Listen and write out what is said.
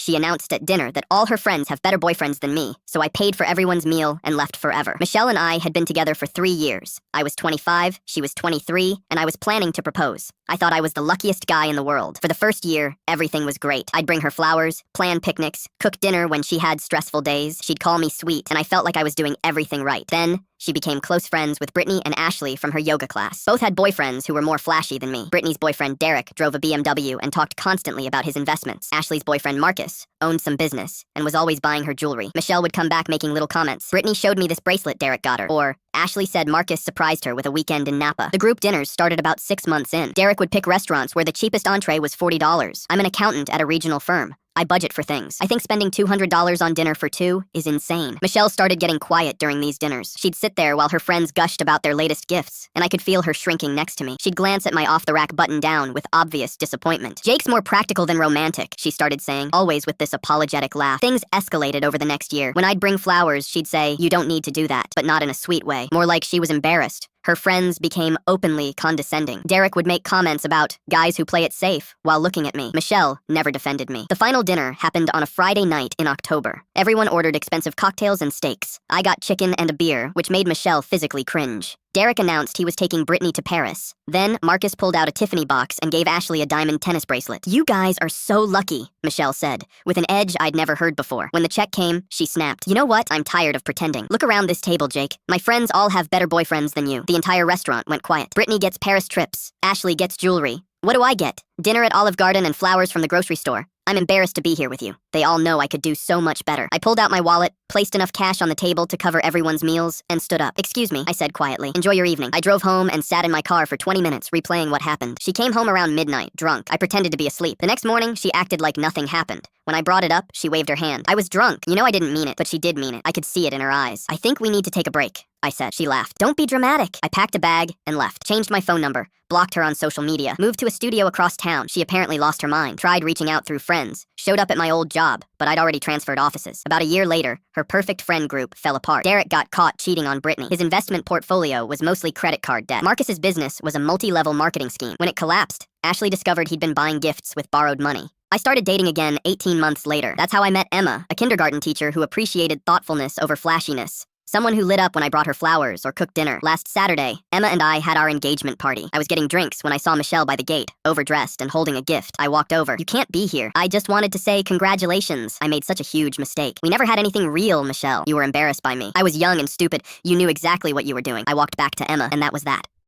she announced at dinner that all her friends have better boyfriends than me, so I paid for everyone's meal and left forever. Michelle and I had been together for 3 years. I was 25, she was 23, and I was planning to propose. I thought I was the luckiest guy in the world. For the first year, everything was great. I'd bring her flowers, plan picnics, cook dinner when she had stressful days. She'd call me sweet, and I felt like I was doing everything right. Then, she became close friends with Brittany and Ashley from her yoga class. Both had boyfriends who were more flashy than me. Brittany's boyfriend Derek drove a BMW and talked constantly about his investments. Ashley's boyfriend Marcus owned some business and was always buying her jewelry. Michelle would come back making little comments. Brittany showed me this bracelet Derek got her. Or, Ashley said Marcus surprised her with a weekend in Napa. The group dinners started about 6 months in. Derek would pick restaurants where the cheapest entree was $40. I'm an accountant at a regional firm. I budget for things. I think spending $200 on dinner for two is insane. Michelle started getting quiet during these dinners. She'd sit there while her friends gushed about their latest gifts, and I could feel her shrinking next to me. She'd glance at my off-the-rack button-down with obvious disappointment. "Jake's more practical than romantic," she started saying, always with this apologetic laugh. Things escalated over the next year. When I'd bring flowers, she'd say, "You don't need to do that," but not in a sweet way. More like she was embarrassed. Her friends became openly condescending. Derek would make comments about guys who play it safe while looking at me. Michelle never defended me. The final dinner happened on a Friday night in October. Everyone ordered expensive cocktails and steaks. I got chicken and a beer, which made Michelle physically cringe. Derek announced he was taking Brittany to Paris. Then, Marcus pulled out a Tiffany box and gave Ashley a diamond tennis bracelet. "You guys are so lucky," Michelle said, with an edge I'd never heard before. When the check came, she snapped. "You know what? I'm tired of pretending. Look around this table, Jake. My friends all have better boyfriends than you." The entire restaurant went quiet. Brittany gets Paris trips. Ashley gets jewelry. What do I get? Dinner at Olive Garden and flowers from the grocery store. I'm embarrassed to be here with you. They all know I could do so much better. I pulled out my wallet, placed enough cash on the table to cover everyone's meals, and stood up. "Excuse me," I said quietly. "Enjoy your evening." I drove home and sat in my car for 20 minutes replaying what happened. She came home around midnight, drunk. I pretended to be asleep. The next morning, she acted like nothing happened. When I brought it up, she waved her hand. I was drunk. You know I didn't mean it, but she did mean it. I could see it in her eyes. "I think we need to take a break," I said. She laughed. "Don't be dramatic." I packed a bag and left. Changed my phone number. Blocked her on social media. Moved to a studio across town. She apparently lost her mind. Tried reaching out through friends. Showed up at my old job, but I'd already transferred offices. About a year later, her perfect friend group fell apart. Derek got caught cheating on Brittany. His investment portfolio was mostly credit card debt. Marcus's business was a multi-level marketing scheme. When it collapsed, Ashley discovered he'd been buying gifts with borrowed money. I started dating again 18 months later. That's how I met Emma, a kindergarten teacher who appreciated thoughtfulness over flashiness. Someone who lit up when I brought her flowers or cooked dinner. Last Saturday, Emma and I had our engagement party. I was getting drinks when I saw Michelle by the gate, overdressed and holding a gift. I walked over. "You can't be here." "I just wanted to say congratulations. I made such a huge mistake." "We never had anything real, Michelle. You were embarrassed by me. I was young and stupid. You knew exactly what you were doing." I walked back to Emma, and that was that.